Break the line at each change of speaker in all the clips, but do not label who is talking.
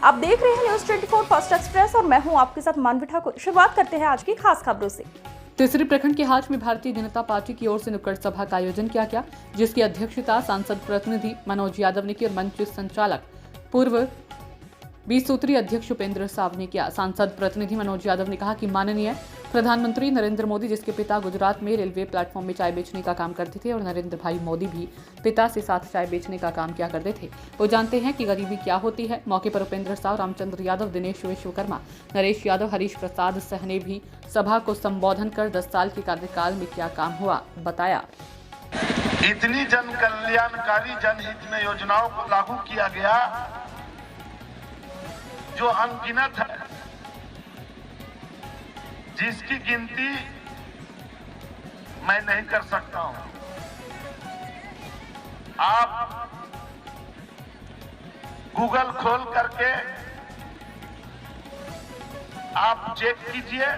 आप देख रहे हैं न्यूज 24 फर्स्ट एक्सप्रेस और मैं हूं आपके साथ मानवी ठाकुर। शुरुआत करते हैं आज की खास खबरों से।
तीसरी प्रखंड के हाट में भारतीय जनता पार्टी की ओर से नुक्कड़ सभा का आयोजन किया गया, जिसकी अध्यक्षता सांसद प्रतिनिधि मनोज यादव ने की और मंच संचालक पूर्व 20 सूत्री अध्यक्ष उपेंद्र साव ने किया। सांसद प्रतिनिधि मनोज यादव ने कहा कि माननीय प्रधानमंत्री नरेंद्र मोदी, जिसके पिता गुजरात में रेलवे प्लेटफॉर्म में चाय बेचने का काम करते थे और नरेंद्र भाई मोदी भी पिता से साथ चाय बेचने का काम किया करते थे, वो जानते हैं कि गरीबी क्या होती है। मौके पर उपेंद्र साव, रामचंद्र यादव, दिनेश विश्वकर्मा, नरेश यादव, हरीश प्रसाद सहने भी सभा को संबोधन कर 10 साल के कार्यकाल में क्या काम हुआ बताया।
इतनी जन कल्याणकारी जनहित में योजनाओं को लागू किया गया जो अनगिनत है, जिसकी गिनती मैं नहीं कर सकता हूं। आप गूगल खोल करके आप चेक कीजिए,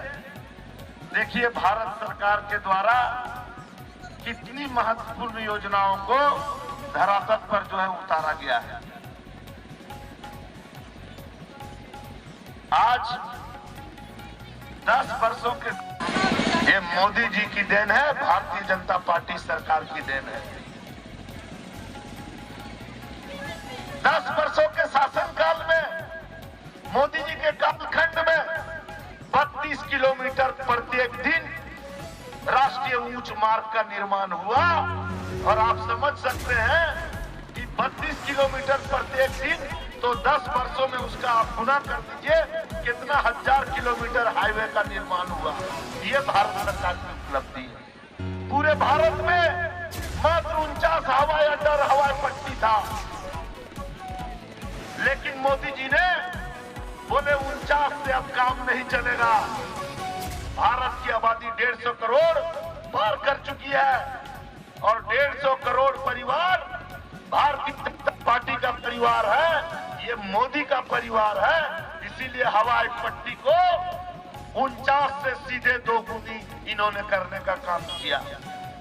देखिए भारत सरकार के द्वारा कितनी महत्वपूर्ण योजनाओं को धरातल पर जो है उतारा गया है। आज 10 वर्षों के ये मोदी जी की देन है, भारतीय जनता पार्टी सरकार की देन है। 10 वर्षों के शासनकाल में मोदी जी के कालखंड में 32 किलोमीटर प्रत्येक दिन राष्ट्रीय उच्च मार्ग का निर्माण हुआ और आप समझ सकते हैं कि 32 किलोमीटर प्रत्येक दिन तो 10 वर्षों में उसका आप गुना कर दीजिए, कितना हजार किलोमीटर हाईवे का निर्माण हुआ। ये भारत सरकार की उपलब्धि है। पूरे भारत में मात्र 49 हवाई अड्डा और हवाई पट्टी था, लेकिन मोदी जी ने बोले 49 से अब काम नहीं चलेगा। भारत की आबादी 150 करोड़ पार कर चुकी है और 150 करोड़ परिवार भारतीय जनता पार्टी का परिवार है, ये मोदी का परिवार है। इसीलिए हवाई पट्टी को 49 से सीधे 2 गुनी इन्होंने करने का काम किया।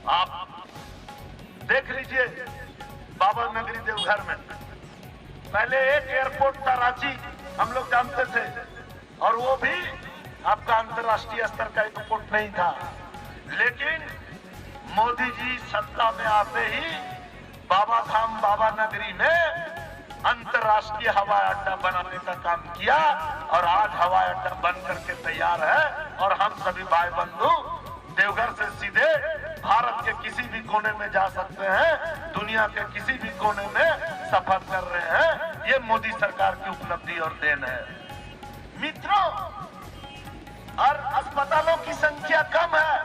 आप देख लीजिए बाबा नगरी देवघर में पहले एक एयरपोर्ट था, रांची, हम लोग जानते थे, और वो भी आपका अंतर्राष्ट्रीय स्तर का एयरपोर्ट नहीं था। लेकिन मोदी जी सत्ता में आते ही बाबा धाम बाबा नगरी में अंतर्राष्ट्रीय हवाई अड्डा बनाने का काम किया और आज हवाई अड्डा बन करके तैयार है और हम सभी भाई बंधु देवघर से सीधे भारत के किसी भी कोने में जा सकते हैं, दुनिया के किसी भी कोने में सफर कर रहे हैं। ये मोदी सरकार की उपलब्धि और देन है। मित्रों, और अस्पतालों की संख्या कम है,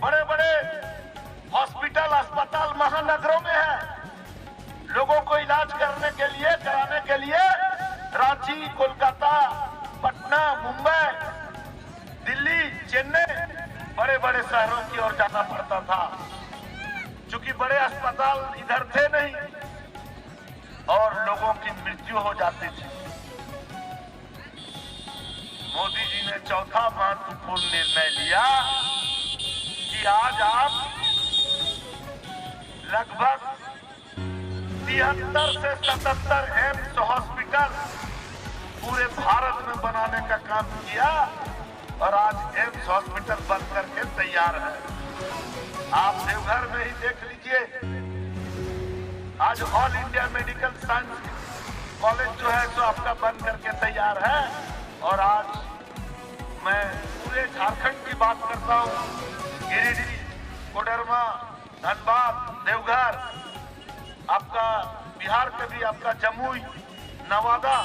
बड़े बड़े हॉस्पिटल अस्पताल महानगरों में है। लोगों को इलाज करने के लिए, कराने के लिए रांची, कोलकाता, पटना, मुंबई, दिल्ली, चेन्नई, बड़े बड़े शहरों की ओर जाना पड़ता था, क्योंकि बड़े अस्पताल इधर थे नहीं और लोगों की मृत्यु हो जाती थी। मोदी जी ने चौथा महत्वपूर्ण निर्णय लिया कि आज आप लगभग 73 से 77 एम्स हॉस्पिटल पूरे भारत में बनाने का काम किया और आज एम्स हॉस्पिटल बन करके तैयार है। आप देवघर में ही देख लीजिए, आज all India medical science college जो है तो आपका बन करके तैयार है। और आज मैं पूरे झारखंड की बात करता हूँ, गिरिडीह, कोडरमा, धनबाद, देवघर, आपका बिहार के भी आपका जमुई, नवादा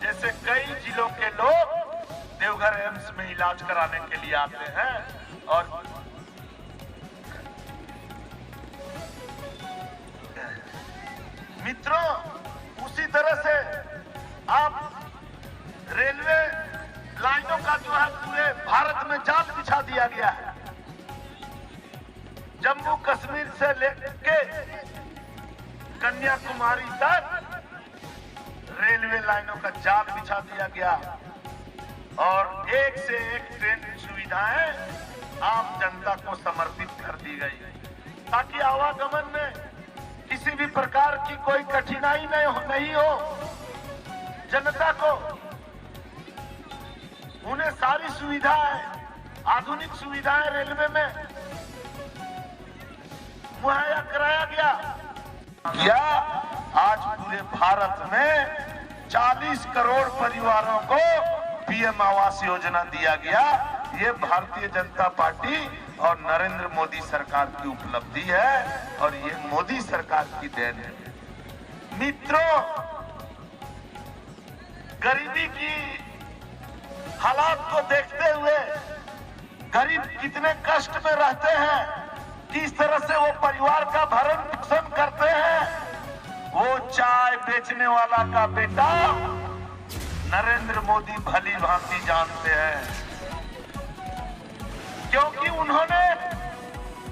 जैसे कई जिलों के लोग देवघर एम्स में इलाज कराने के लिए आते हैं। और मित्रों, उसी तरह से आप रेलवे लाइनों का जो है पूरे भारत में जाल बिछा दिया गया है। जम्मू कश्मीर से लेके कन्याकुमारी तक रेलवे लाइनों का जाल बिछा दिया गया और एक से एक ट्रेन सुविधाएं आम जनता को समर्पित कर दी गई, ताकि आवागमन में किसी भी प्रकार की कोई कठिनाई नहीं हो। जनता को उन्हें सारी सुविधाएं, आधुनिक सुविधाएं रेलवे में मुहैया कराया गया। क्या आज पूरे भारत में 40 करोड़ परिवारों को पीएम आवास योजना दिया गया। ये भारतीय जनता पार्टी और नरेंद्र मोदी सरकार की उपलब्धि है और ये मोदी सरकार की देन है। मित्रों, गरीबी की हालात को देखते हुए गरीब कितने कष्ट में रहते हैं, किस तरह से वो परिवार का भरण पोषण करते हैं, वो चाय बेचने वाला का बेटा नरेंद्र मोदी भली भांति जानते हैं, क्योंकि उन्होंने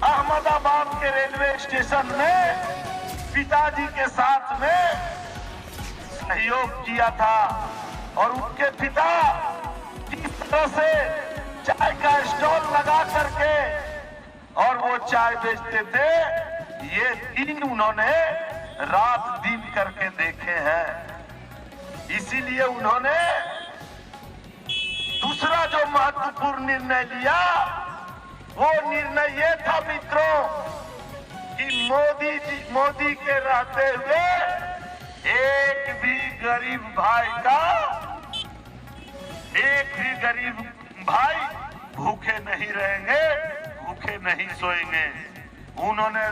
अहमदाबाद के रेलवे स्टेशन में पिताजी के साथ में सहयोग किया था और उनके पिता किस तरह से चाय का स्टॉल लगा करके और वो चाय बेचते थे, ये दिन उन्होंने रात दिन करके देखे हैं। इसीलिए उन्होंने दूसरा जो महत्वपूर्ण निर्णय लिया वो निर्णय ये था मित्रों कि मोदी के रहते हुए एक भी गरीब भाई भूखे नहीं रहेंगे, भूखे नहीं सोएंगे। उन्होंने